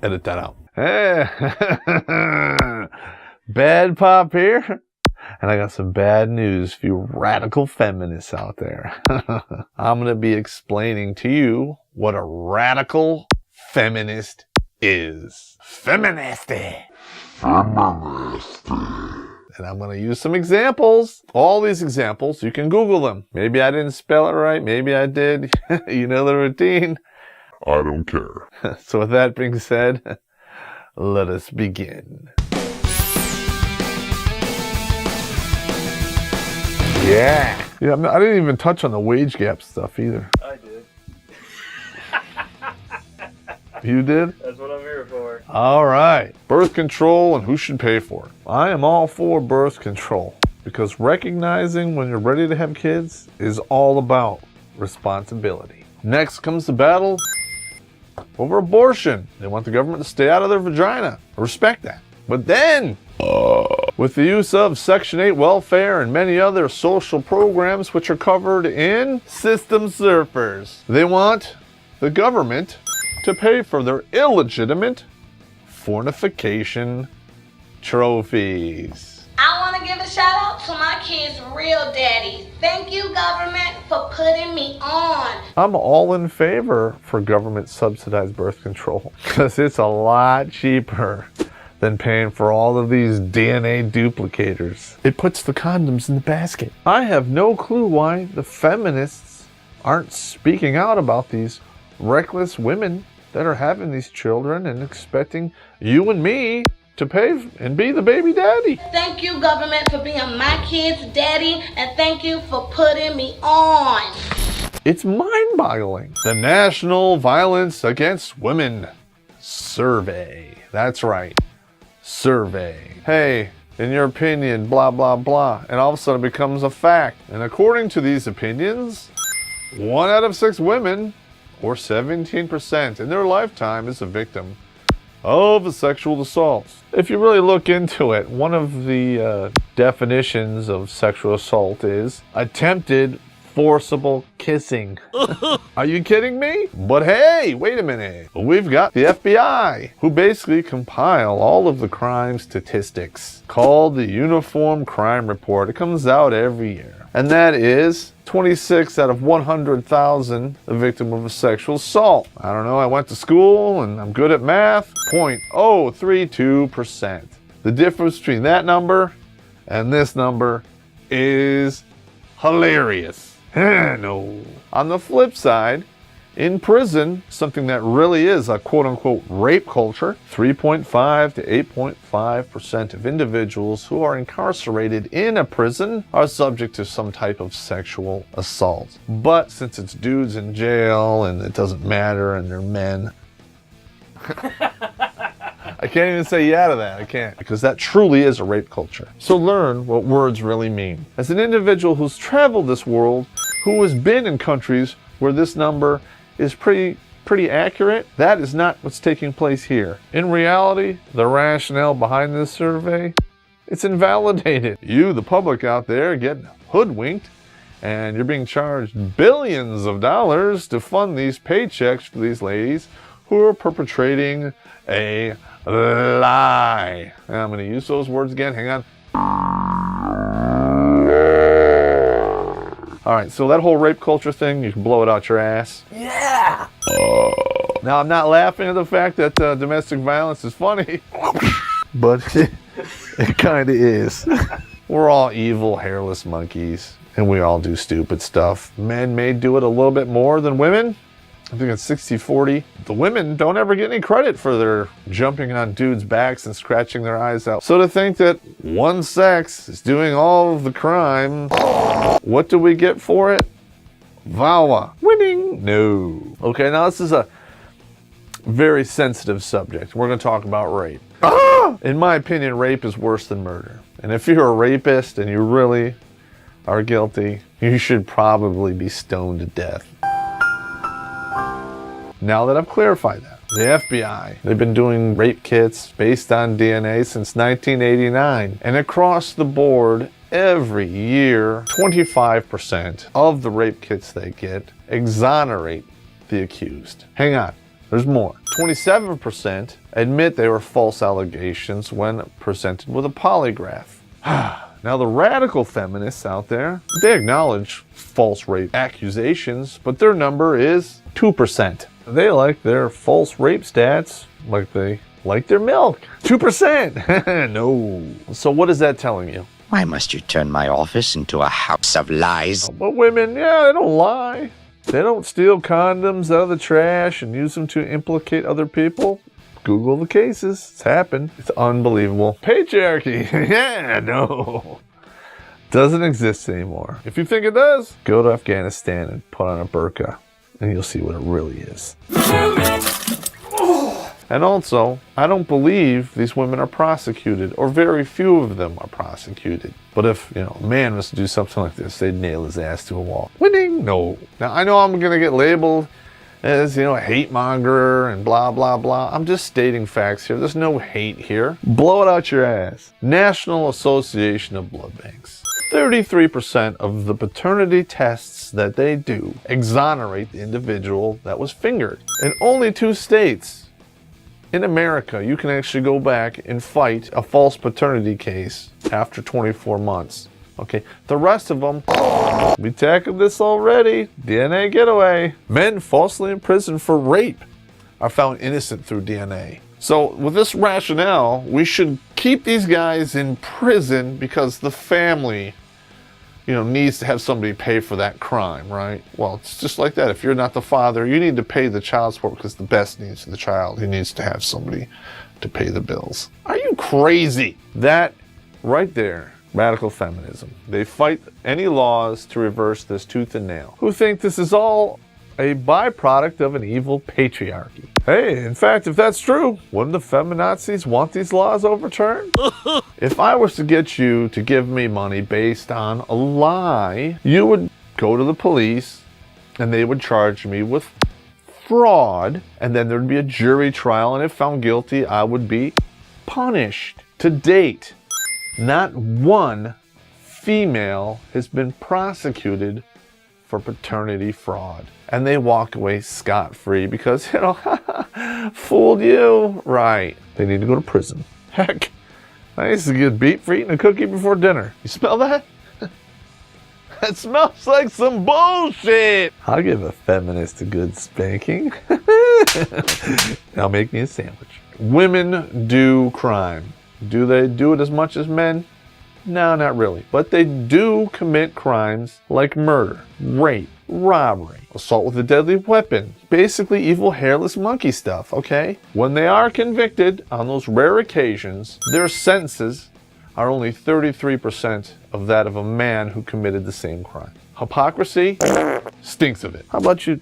Edit that out. Hey, bad pop here. And I got some bad news for you radical feminists out there. I'm going to be explaining to you what a radical feminist is. Feminasty. Feminasty. And I'm going to use some examples. All these examples, you can Google them. Maybe I didn't spell it right. Maybe I did. You know the routine. I don't care. So with that being said, let us begin. Yeah, I didn't even touch on the wage gap stuff either. I did. You did? That's what I'm here for. All right. Birth control and who should pay for it. I am all for birth control because recognizing when you're ready to have kids is all about responsibility. Next comes the battle over abortion. They want the government to stay out of their vagina. I respect that. But then, with the use of Section 8 welfare and many other social programs which are covered in system surfers, they want the government to pay for their illegitimate fornication trophies. I want to give a shout out to my kids' real daddies. Thank you, government, for putting me on. I'm all in favor for government subsidized birth control because it's a lot cheaper than paying for all of these DNA duplicators. It puts the condoms in the basket. I have no clue why the feminists aren't speaking out about these reckless women that are having these children and expecting you and me to pay and be the baby daddy. Thank you, government, for being my kid's daddy, and thank you for putting me on. It's mind-boggling. The National Violence Against Women Survey. That's right. Survey. Hey, in your opinion, blah, blah, blah. And all of a sudden it becomes a fact. And according to these opinions, 1 out of 6 women, or 17% in their lifetime, is a victim of a sexual assault. If you really look into it, one of the definitions of sexual assault is attempted forcible kissing. Are you kidding me? But hey, wait a minute. We've got the FBI, who basically compile all of the crime statistics, called the Uniform Crime Report. It comes out every year. And that is 26 out of 100,000 a victim of a sexual assault. I don't know, I went to school and I'm good at math. 0.032%. The difference between that number and this number is hilarious. No. On the flip side, in prison, something that really is a quote-unquote rape culture, 3.5 to 8.5% of individuals who are incarcerated in a prison are subject to some type of sexual assault. But since it's dudes in jail and it doesn't matter and they're men, I can't even say yeah to that. I can't, because that truly is a rape culture. So learn what words really mean. As an individual who's traveled this world, who has been in countries where this number is pretty accurate, that is not what's taking place here. In reality, the rationale behind this survey, it's invalidated. You, the public out there, get hoodwinked, and you're being charged billions of dollars to fund these paychecks for these ladies who are perpetrating a lie. And I'm going to use those words again. Hang on. All right, so that whole rape culture thing, you can blow it out your ass. Yeah! Now, I'm not laughing at the fact that domestic violence is funny, but it kind of is. We're all evil, hairless monkeys, and we all do stupid stuff. Men may do it a little bit more than women. I think it's 60-40. The women don't ever get any credit for their jumping on dudes' backs and scratching their eyes out. So to think that one sex is doing all of the crime, what do we get for it? VAWA. Winning? No. Okay, now this is a very sensitive subject. We're going to talk about rape. In my opinion, rape is worse than murder. And if you're a rapist and you really are guilty, you should probably be stoned to death. Now that I've clarified that, the FBI, they've been doing rape kits based on DNA since 1989. And across the board, every year, 25% of the rape kits they get exonerate the accused. Hang on. There's more. 27% admit they were false allegations when presented with a polygraph. Now, the radical feminists out there, they acknowledge false rape accusations, but their number is 2%. They like their false rape stats like they like their milk. 2%. No. So what is that telling you? Why must you turn my office into a house of lies? But women, yeah, they don't lie. They don't steal condoms out of the trash and use them to implicate other people. Google the cases. It's happened. It's unbelievable. Patriarchy. Yeah, no. Doesn't exist anymore. If you think it does, go to Afghanistan and put on a burqa, and you'll see what it really is. And also, I don't believe these women are prosecuted, or very few of them are prosecuted. But if, a man was to do something like this, they'd nail his ass to a wall. Winning? No. Now, I know I'm going to get labeled as, a hate monger and blah, blah, blah. I'm just stating facts here. There's no hate here. Blow it out your ass. National Association of Blood Banks. 33% of the paternity tests that they do exonerate the individual that was fingered. In only 2 states in America, you can actually go back and fight a false paternity case after 24 months. Okay, the rest of them, we tackled this already. DNA getaway. Men falsely imprisoned for rape are found innocent through DNA. So with this rationale, we should keep these guys in prison because the family, needs to have somebody pay for that crime, right? Well, it's just like that. If you're not the father, you need to pay the child support because the best needs of the child. He needs to have somebody to pay the bills. Are you crazy? That right there, radical feminism. They fight any laws to reverse this tooth and nail. Who think this is all a byproduct of an evil patriarchy. Hey, in fact, if that's true, wouldn't the feminazis want these laws overturned? If I was to get you to give me money based on a lie, you would go to the police and they would charge me with fraud, and then there'd be a jury trial, and if found guilty, I would be punished. To date, not one female has been prosecuted for paternity fraud. And they walk away scot-free because, fooled you. Right. They need to go to prison. Heck, I used to get beat for eating a cookie before dinner. You smell that? That smells like some bullshit. I'll give a feminist a good spanking. Now make me a sandwich. Women do crime. Do they do it as much as men? No, not really. But they do commit crimes like murder, rape, robbery, assault with a deadly weapon, basically evil hairless monkey stuff, okay? When they are convicted on those rare occasions, their sentences are only 33% of that of a man who committed the same crime. Hypocrisy stinks of it. How about you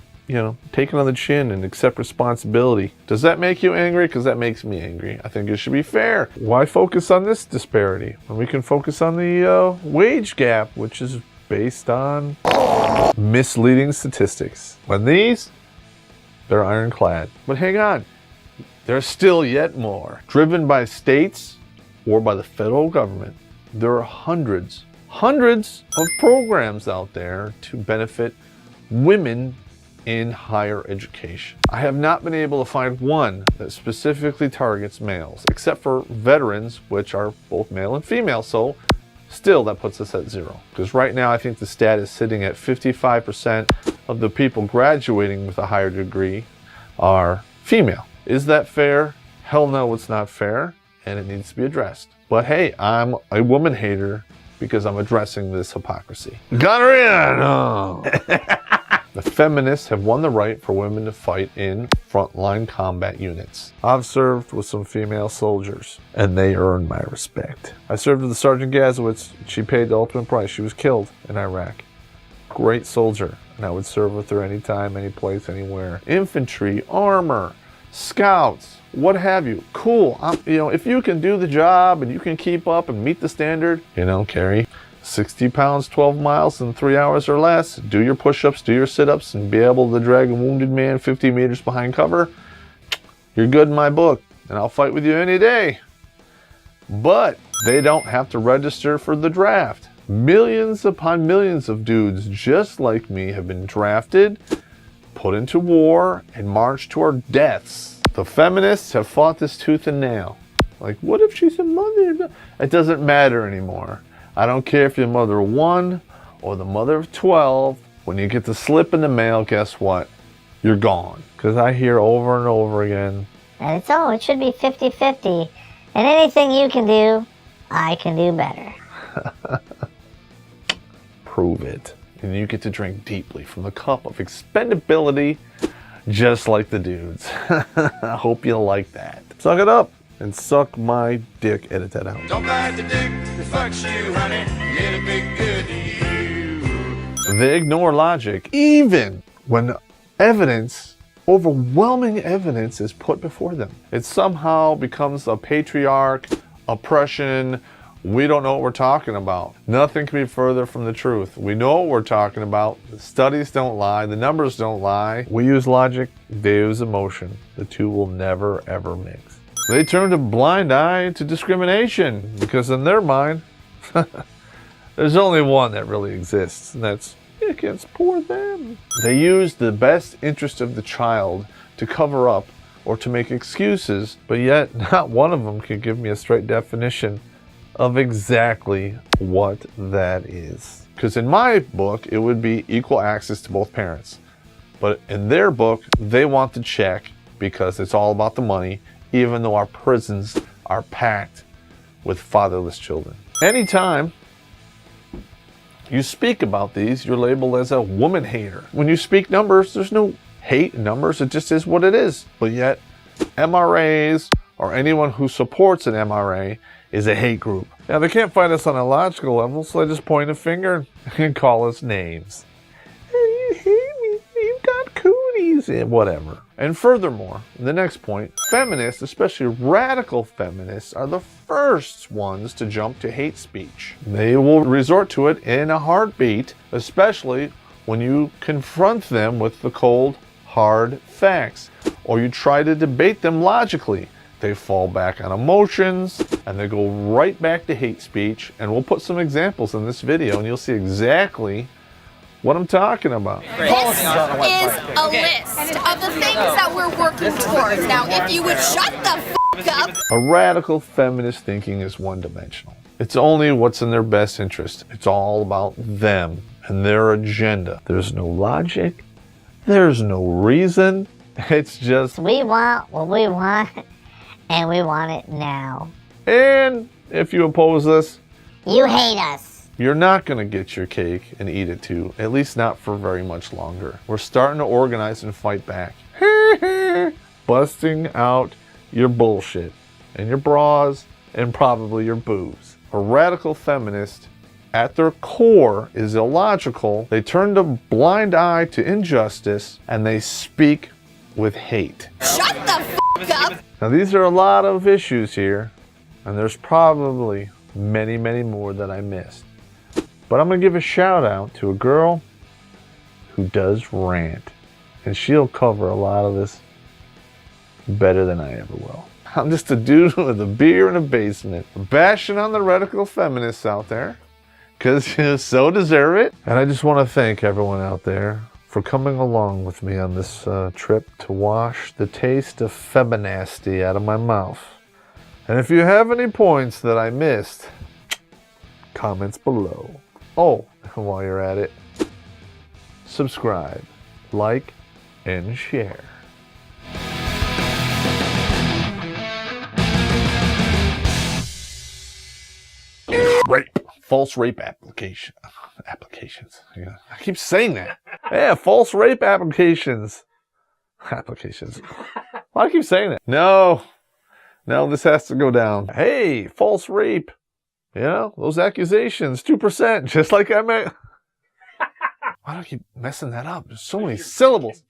take it on the chin and accept responsibility? Does that make you angry? Because that makes me angry. I think it should be fair. Why focus on this disparity when we can focus on the wage gap, which is based on misleading statistics? When they're ironclad. But hang on, there's still yet more. Driven by states or by the federal government, there are hundreds of programs out there to benefit women in higher education. I have not been able to find one that specifically targets males, except for veterans, which are both male and female. So still, that puts us at 0. Because right now, I think the stat is sitting at 55% of the people graduating with a higher degree are female. Is that fair? Hell no, it's not fair, and it needs to be addressed. But hey, I'm a woman hater because I'm addressing this hypocrisy. Gonorrhea! No. The feminists have won the right for women to fight in frontline combat units. I've served with some female soldiers, and they earned my respect. I served with the Sergeant Gazowitz. She paid the ultimate price. She was killed in Iraq. Great soldier, and I would serve with her anytime, any place, anywhere. Infantry, armor, scouts, what have you. Cool. If you can do the job and you can keep up and meet the standard, carry 60 pounds, 12 miles in 3 hours or less, do your push-ups, do your sit-ups, and be able to drag a wounded man 50 meters behind cover, you're good in my book, and I'll fight with you any day. But they don't have to register for the draft. Millions upon millions of dudes just like me have been drafted put into war and marched to our deaths. The feminists have fought this tooth and nail. Like, what if she's a mother? It doesn't matter anymore. I don't care if you're mother of 1 or the mother of 12. When you get the slip in the mail, guess what? You're gone. Because I hear over and over again, and it should be 50-50. And anything you can do, I can do better. prove it. And you get to drink deeply from the cup of expendability, just like the dudes. I hope you like that. Suck it up and suck my dick. Edit that out. Don't bite the dick that fucks you, honey. It'll be good to you. They ignore logic, even when evidence, overwhelming evidence, is put before them. It somehow becomes a patriarch, oppression. We don't know what we're talking about. Nothing can be further from the truth. We know what we're talking about. The studies don't lie. The numbers don't lie. We use logic. They use emotion. The two will never, ever mix. They turn a blind eye to discrimination because in their mind, there's only one that really exists, and that's against poor them. They use the best interest of the child to cover up or to make excuses, but yet not one of them can give me a straight definition of exactly what that is. Because in my book, it would be equal access to both parents. But in their book, they want the check because it's all about the money, even though our prisons are packed with fatherless children. Anytime you speak about these, you're labeled as a woman hater. When you speak numbers, there's no hate in numbers. It just is what it is. But yet, MRAs or anyone who supports an MRA is a hate group. Now, they can't fight us on a logical level, so they just point a finger and call us names. You hate me, you got cooties, and whatever. And furthermore, the next point, feminists, especially radical feminists, are the first ones to jump to hate speech. They will resort to it in a heartbeat, especially when you confront them with the cold, hard facts, or you try to debate them logically. They fall back on emotions, and they go right back to hate speech. And we'll put some examples in this video, and you'll see exactly what I'm talking about. This is a list of the things that we're working towards. Now, if you would shut the f*** up. A radical feminist thinking is one-dimensional. It's only what's in their best interest. It's all about them and their agenda. There's no logic. There's no reason. It's just, We want what we want, and we want it now. and if you oppose us, You hate us. you're not going to get your cake and eat it too, at least not for very much longer. We're starting to organize and fight back. Busting out your bullshit and your bras and probably your boobs. A radical feminist at their core is illogical. They turn a blind eye to injustice and they speak with hate. Shut the f*** up. Now, these are a lot of issues here, and there's probably many, many more that I missed. But I'm going to give a shout out to a girl who does rant, and she'll cover a lot of this better than I ever will. I'm just a dude with a beer in a basement, bashing on the radical feminists out there, because you so deserve it. And I just want to thank everyone out there for coming along with me on this trip to wash the taste of Feminasty out of my mouth. And if you have any points that I missed, comments below. Oh, and while you're at it, subscribe, like, and share. Rape. False rape applications. Yeah, I keep saying that. Yeah, false rape applications. Why do I keep saying that? No, this has to go down. Hey, false rape. You know, those accusations, 2%, just like I meant. Why do I keep messing that up? There's so many syllables.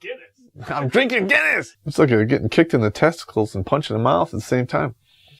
I'm drinking Guinness. It's like you're getting kicked in the testicles and punched in the mouth at the same time.